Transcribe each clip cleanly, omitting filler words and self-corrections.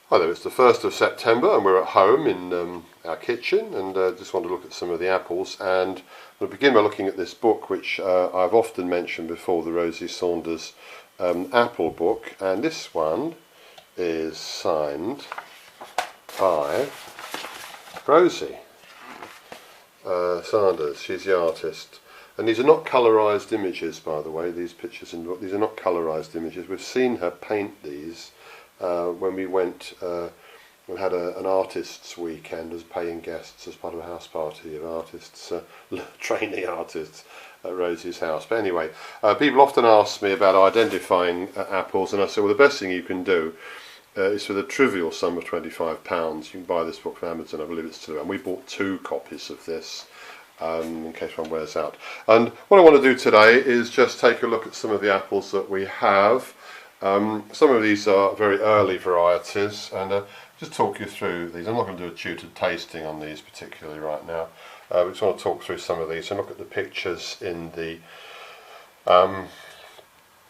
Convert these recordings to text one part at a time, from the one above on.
Hi there, it's the 1st of September and we're at home in our kitchen and just want to look at some of the apples, and we'll begin by looking at this book which I've often mentioned before, the Rosie Saunders apple book, and this one is signed by Rosie Saunders. She's the artist. And these are not colourised images, by the way, these pictures in the book. These are not colourised images. We've seen her paint these when we went and had an artists' weekend as paying guests as part of a house party of artists, training artists at Rosie's house. But anyway, people often ask me about identifying apples, and I say, well, the best thing you can do is for the trivial sum of £25. You can buy this book from Amazon, I believe it's still around. We bought 2 copies of this in case one wears out. And what I want to do today is just take a look at some of the apples that we have. Some of these are very early varieties, and just talk you through these. I'm not going to do a tutored tasting on these particularly right now. We just want to talk through some of these and look at the pictures in the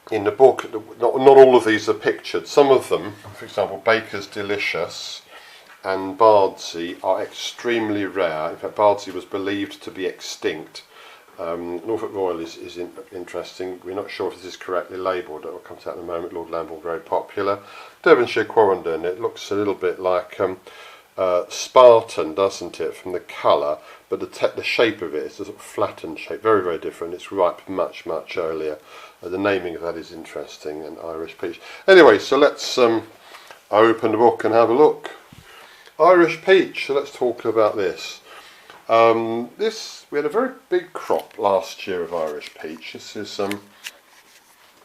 book. Not all of these are pictured. Some of them, for example, Baker's Delicious and Bardsey, are extremely rare. In fact, Bardsey was believed to be extinct. Norfolk Royal is interesting. We're not sure if this is correctly labelled. It will come to that in a moment. Lord Lamble, very popular. Devonshire Quarrenden, it looks a little bit like Spartan, doesn't it, from the colour, but the shape of it is a sort of flattened shape, very, very different. It's ripe much, much earlier. The naming of that is interesting, and Irish peach. Anyway, so let's open the book and have a look. Irish peach, so let's talk about this. We had a very big crop last year of Irish peach. This is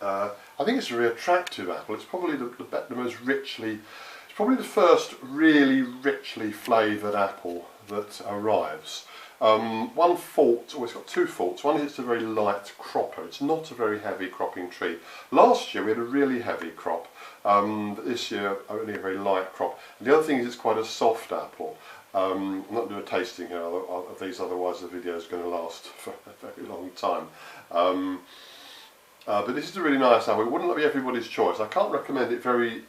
I think it's a very attractive apple. It's probably the most richly, it's probably the first really richly flavoured apple that arrives. One fault, it's got 2 faults. One is it's a very light cropper. It's not a very heavy cropping tree. Last year we had a really heavy crop, but this year only a very light crop. And the other thing is it's quite a soft apple. I'm not doing a tasting here of these, otherwise the video is going to last for a very long time. But this is a really nice apple. It wouldn't be everybody's choice. I can't recommend it very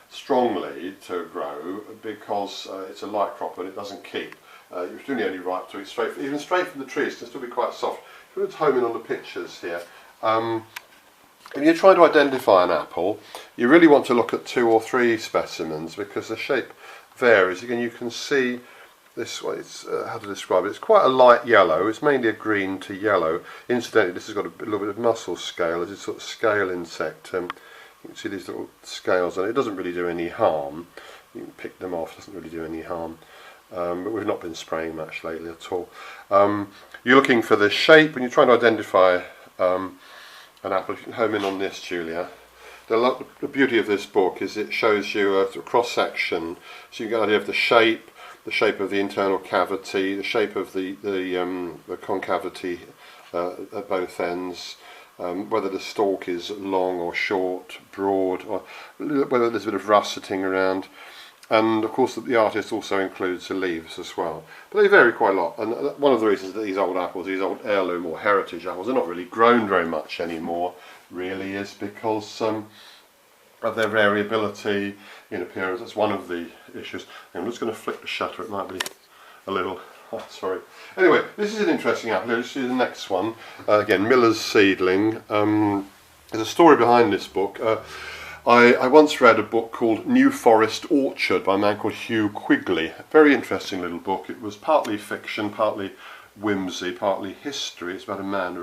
strongly to grow because it's a light crop and it doesn't keep. It's really only ripe to it even straight from the tree. It can still be quite soft. If you want to home in on the pictures here. When you're trying to identify an apple, you really want to look at 2 or 3 specimens because the shape varies. Again, you can see this way. It's how to describe it. It's quite a light yellow. It's mainly a green to yellow. Incidentally, this has got a little bit of mussel scale. It's a sort of scale insect. You can see these little scales on it. It doesn't really do any harm. You can pick them off. It doesn't really do any harm. But we've not been spraying much lately at all. You're looking for the shape when you're trying to identify an apple. You can home in on this, Julia. The beauty of this book is it shows you a cross section, so you get an idea of the shape of the internal cavity, the shape of the concavity at both ends, whether the stalk is long or short, broad, or whether there's a bit of russeting around. And of course the artist also includes the leaves as well. But they vary quite a lot, and one of the reasons that these old apples, these old heirloom or heritage apples, are not really grown very much anymore, really, is because of their variability in appearance. That's one of the issues. I'm just going to flick the shutter, it might be a little, sorry. Anyway, this is an interesting apple. Let's see the next one. Again, Miller's Seedling. There's a story behind this book. I once read a book called New Forest Orchard by a man called Hugh Quigley. Very interesting little book. It was partly fiction, partly whimsy, partly history. It's about a man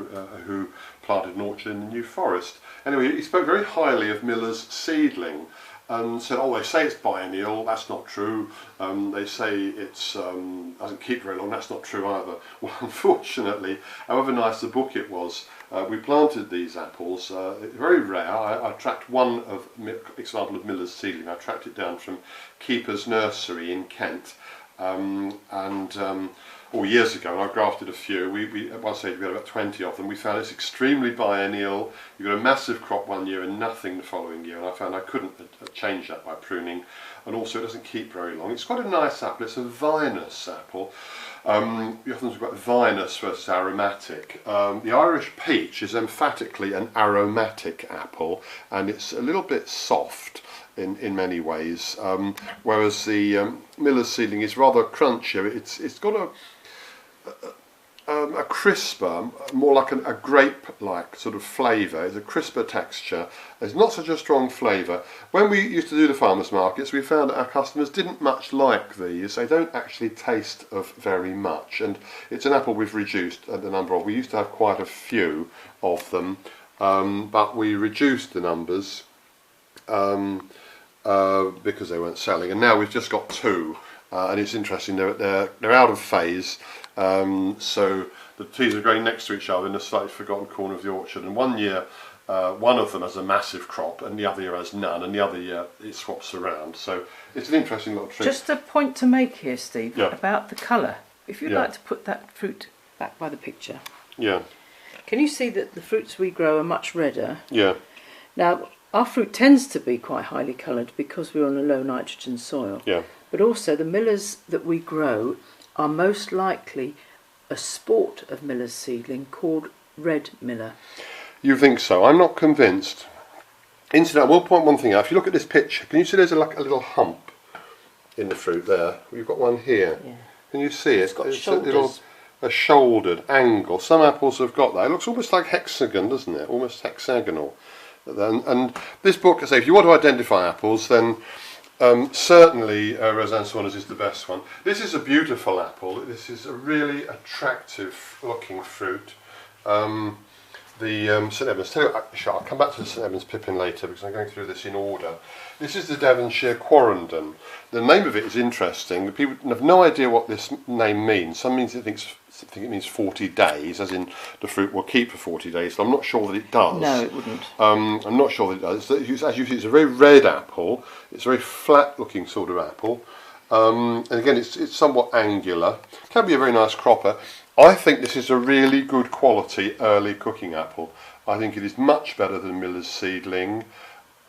who planted an orchard in the New Forest. Anyway, he spoke very highly of Miller's Seedling and said, oh, they say it's biennial, that's not true. They say it doesn't keep very long, that's not true either. Well, unfortunately, however nice the book it was, we planted these apples, very rare. I tracked one example of Miller's Seedling. I tracked it down from Keeper's Nursery in Kent, years ago, and I grafted a few. We at one stage we had about 20 of them. We found it's extremely biennial. You got a massive crop one year and nothing the following year, and I found I couldn't change that by pruning, and also it doesn't keep very long. It's quite a nice apple. It's a vinous apple. We often talk about vinous versus aromatic. The Irish peach is emphatically an aromatic apple, and it's a little bit soft. in many ways, whereas the Miller's Seedling is rather crunchier. It's got a crisper, more like a grape-like sort of flavour. It's a crisper texture. It's not such a strong flavour. When we used to do the farmers markets, we found that our customers didn't much like these. They don't actually taste of very much, and it's an apple we've reduced the number of. We used to have quite a few of them, but we reduced the numbers because they weren't selling, and now we've just got 2. And it's interesting, they're out of phase, so the trees are growing next to each other in a slightly forgotten corner of the orchard, and one year one of them has a massive crop and the other year has none, and the other year it swaps around. So it's an interesting little tree. Just a point to make here, Steve, yeah. about the colour. If you'd yeah. like to put that fruit back by the picture. Yeah. Can you see that the fruits we grow are much redder? Yeah. Now, our fruit tends to be quite highly coloured because we're on a low nitrogen soil. Yeah. But also the Millers that we grow are most likely a sport of Miller's Seedling called Red Miller. You think so? I'm not convinced. Incidentally, I will point one thing out. If you look at this picture, can you see there's like a little hump in the fruit there? We've got one here. Yeah. Can you see it? It's got shoulders. A shouldered angle. Some apples have got that. It looks almost like hexagon, doesn't it? Almost hexagonal. And this book, I say, if you want to identify apples, then certainly Rosanne Saunders is the best one. This is a beautiful apple. This is a really attractive looking fruit. The St Edmunds, I'll come back to the St Edmunds Pippin later because I'm going through this in order. This is the Devonshire Quarrenden. The name of it is interesting. People have no idea what this name means. Some think it means 40 days, as in the fruit will keep for 40 days. So I'm not sure that it does. No, it wouldn't. I'm not sure that it does. As you see, it's a very red apple. It's a very flat-looking sort of apple. And again, it's somewhat angular. Can be a very nice cropper. I think this is a really good quality early cooking apple. I think it is much better than Miller's Seedling.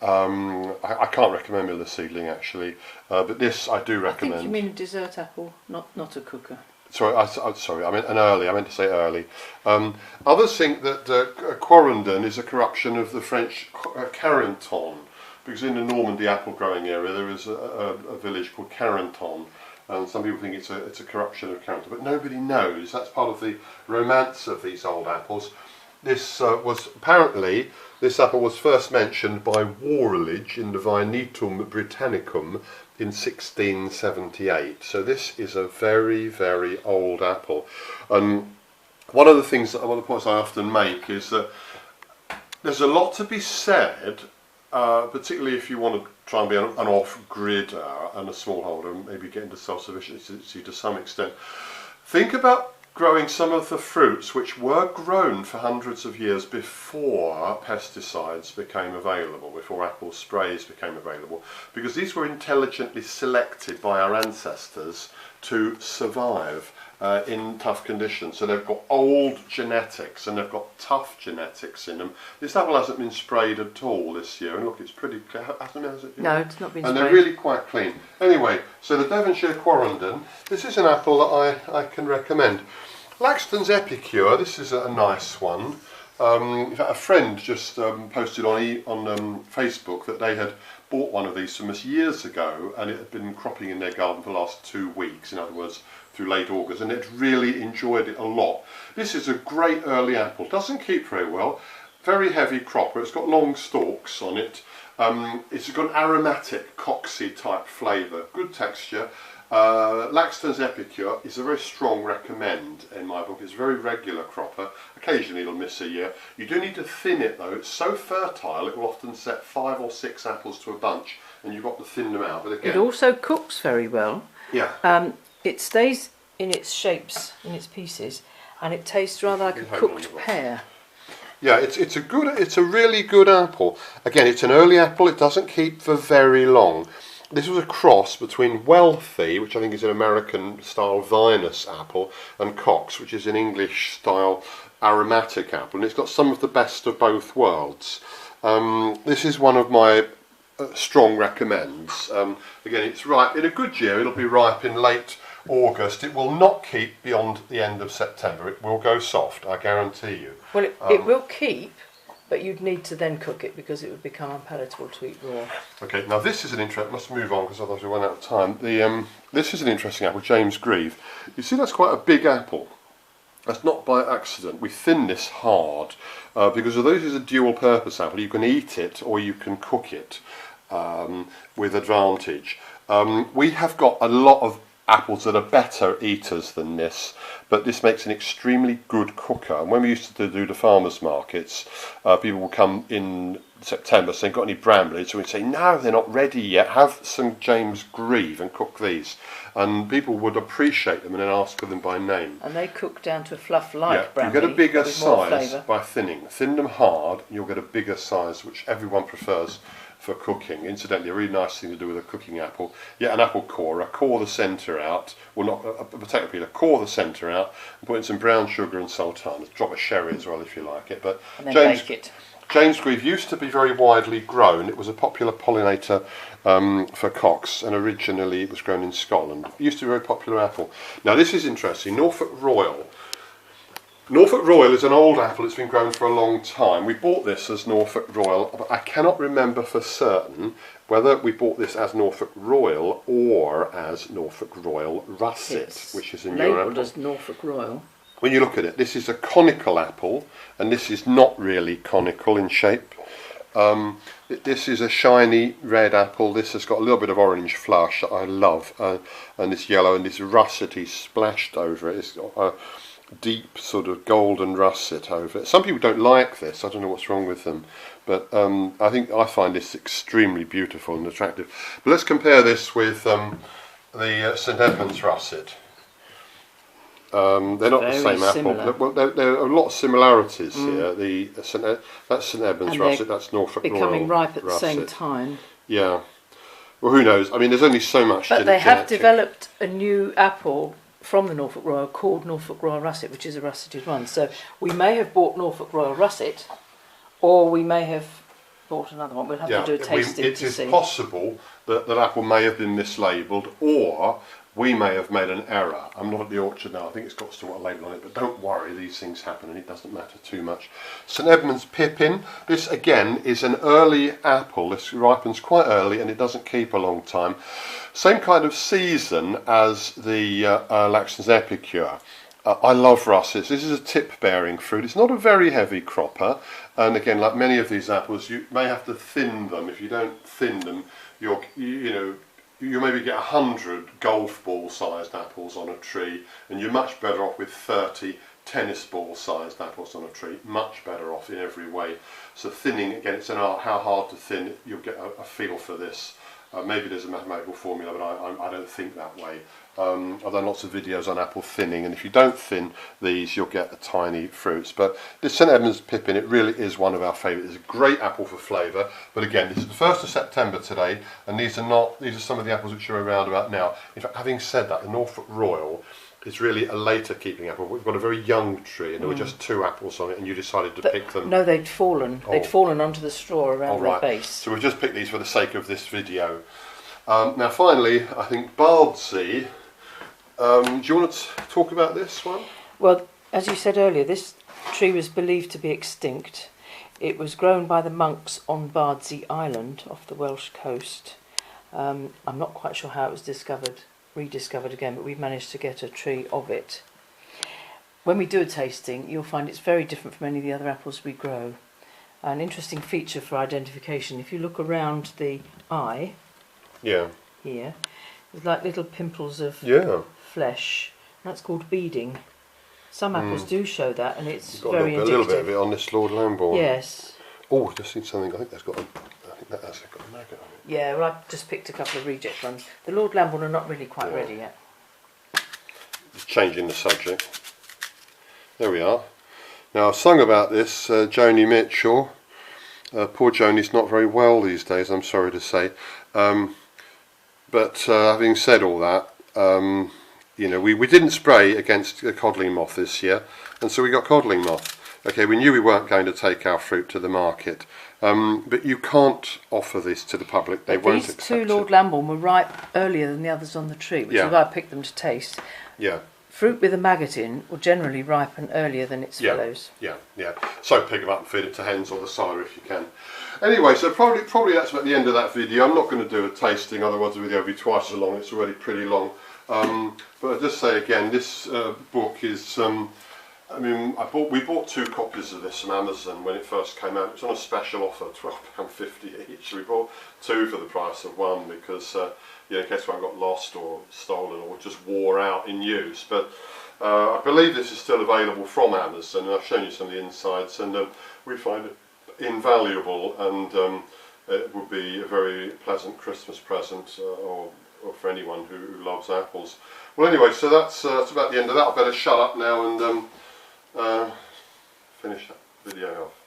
I can't recommend Miller's Seedling actually, but this I do recommend. I think you mean a dessert apple, not a cooker. Sorry, sorry. I meant an early. I meant to say early. Others think that Quarrenden is a corruption of the French Carentan, because in the Normandy apple growing area there is a village called Carentan. And some people think it's a corruption of Carentan, but nobody knows. That's part of the romance of these old apples. This this apple was first mentioned by Warlidge in the Vinetum Britannicum in 1678. So this is a very, very old apple. And one of the points I often make is that there's a lot to be said, particularly if you want to try and be an off-gridder and a smallholder and maybe get into self-sufficiency to some extent. Think about growing some of the fruits which were grown for hundreds of years before pesticides became available, before apple sprays became available, because these were intelligently selected by our ancestors to survive in tough conditions. So they've got old genetics and they've got tough genetics in them. This apple hasn't been sprayed at all this year, and look, it's pretty. Has it? No, it's not been sprayed. And they're really quite clean. Anyway, so the Devonshire Quarrenden. This is an apple that I can recommend. Laxton's Epicure. This is a nice one. In fact, a friend just posted on Facebook that they had bought one of these from us years ago, and it had been cropping in their garden for the last 2 weeks. In other words, through late August, and it really enjoyed it a lot. This is a great early apple. Doesn't keep very well. Very heavy cropper. It's got long stalks on it. It's got an aromatic, coxy type flavour. Good texture. Laxton's Epicure is a very strong recommend in my book. It's a very regular cropper. Occasionally it'll miss a year. You do need to thin it though. It's so fertile it will often set 5 or 6 apples to a bunch, and you've got to thin them out. But again, it also cooks very well. Yeah. It stays in its shapes, in its pieces, and it tastes rather like a cooked pear. Yeah, it's a really good apple. Again, it's an early apple. It doesn't keep for very long. This was a cross between Wealthy, which I think is an American-style vinous apple, and Cox, which is an English-style aromatic apple, and it's got some of the best of both worlds. This is one of my strong recommends. Again, it's ripe in a good year. It'll be ripe in late August. It will not keep beyond the end of September. It will go soft, I guarantee you. Well, it will keep But you'd need to then cook it because it would become unpalatable to eat raw. Okay, now this is an interesting. Must move on because otherwise we run out of time. This is an interesting apple, James Grieve. You see, that's quite a big apple. That's not by accident. We thin this hard because although this is a dual-purpose apple, you can eat it or you can cook it with advantage. We have got a lot of apples that are better eaters than this, but this makes an extremely good cooker. And when we used to do the farmers markets, people would come in September saying, got any brambles? So we'd say, no, they're not ready yet, have some James Grieve and cook these. And people would appreciate them and then ask for them by name. And they cook down to a fluff like brandy. You get a bigger with more size flavour. by thinning. Thin them hard and you'll get a bigger size, which everyone prefers for cooking. Incidentally, a really nice thing to do with a cooking apple. An apple corer, core the centre out, well not a potato peeler, core the centre out and put in some brown sugar and sultanas, drop a sherry as well if you like it. But And then bake it. James Grieve used to be very widely grown. It was a popular pollinator for cocks, and originally it was grown in Scotland. It used to be a very popular apple. Now this is interesting, Norfolk Royal. Norfolk Royal is an old apple, it's been grown for a long time. We bought this as Norfolk Royal, but I cannot remember for certain whether we bought this as Norfolk Royal or as Norfolk Royal Russet, It's which is a newer labelled apple. as Norfolk Royal. When you look at it, this is a conical apple, and this is not really conical in shape. This is a shiny red apple. This has got a little bit of orange flush that I love, and this yellow and this russety splashed over it. It's got a deep sort of golden russet over it. Some people don't like this. I don't know what's wrong with them, but I find this extremely beautiful and attractive. But let's compare this with the St Edmund's russet. They're not the same apple. There are a lot of similarities here. That's St Edmund's russet. That's Norfolk Royal becoming ripe at the russet. same time. Yeah. Well, who knows? I mean, there's only so much. But they have developed a new apple from the Norfolk Royal called Norfolk Royal Russet, which is a russeted one. So we may have bought Norfolk Royal Russet, or we may have bought another one. We'll have to do a tasting to see. It is possible that that apple may have been mislabelled, or we may have made an error. I'm not at the orchard now, I think it's got still got a label on it, but don't worry, these things happen and it doesn't matter too much. St Edmund's Pippin, this again is an early apple. This ripens quite early and it doesn't keep a long time. Same kind of season as the Laxton's Epicure. I love russets. This is a tip-bearing fruit. It's not a very heavy cropper, and again, like many of these apples, you may have to thin them. If you don't thin them, you maybe get 100 golf ball sized apples on a tree, and you're much better off with 30 tennis ball sized apples on a tree. Much better off in every way. So thinning, again, it's an art. How hard to thin, you'll get a feel for this. Maybe there's a mathematical formula, but I don't think that way. I've done lots of videos on apple thinning, and if you don't thin these, you'll get the tiny fruits. But this St Edmund's Pippin, it really is one of our favourites. It's a great apple for flavour. But again, this is the 1st of September today, and these are some of the apples which are around about now. In fact, having said that, the Norfolk Royal is really a later keeping apple. We've got a very young tree, and there were just 2 apples on it, and you decided to pick them. No, they'd fallen. They'd fallen onto the straw around the base. So we've just picked these for the sake of this video. Now finally, I think Bardsey. Do you want to talk about this one? Well, as you said earlier, this tree was believed to be extinct. It was grown by the monks on Bardsey Island off the Welsh coast. I'm not quite sure how it was rediscovered again, but we've managed to get a tree of it. When we do a tasting, you'll find it's very different from any of the other apples we grow. An interesting feature for identification, if you look around the eye, here, there's like little pimples of flesh. That's called beading. Some apples do show that, and it's very indicative. A little bit of it on this Lord Lambourne. Yes. Oh, I've just seen something. I think that's got a maggot on it. Yeah, well, I've just picked a couple of reject ones. The Lord Lambourne are not really quite ready yet. Just changing the subject. There we are. Now, I've sung about this, Joni Mitchell. Poor Joni's not very well these days, I'm sorry to say. But having said all that, we didn't spray against the codling moth this year, and so we got codling moth. Okay, we knew we weren't going to take our fruit to the market, but you can't offer this to the public. They won't accept it. These 2 Lord Lambourne were ripe earlier than the others on the tree, which is why I picked them to taste. Yeah. Fruit with a maggot in will generally ripen earlier than its Yeah. fellows. Yeah, yeah. So pick them up and feed it to hens or the sire if you can. Anyway, so probably that's about the end of that video. I'm not going to do a tasting, otherwise the video will be twice as long. It's already pretty long. But I'll just say again, this book is. I mean, we bought 2 copies of this from Amazon when it first came out. It was on a special offer, £12.50 each. We bought 2 for the price of 1 because, in case one got lost or stolen or just wore out in use. But I believe this is still available from Amazon, and I've shown you some of the insides, and we find it invaluable, and it would be a very pleasant Christmas present or for anyone who loves apples. Well, anyway, so that's about the end of that. I better shut up now and finish that video off.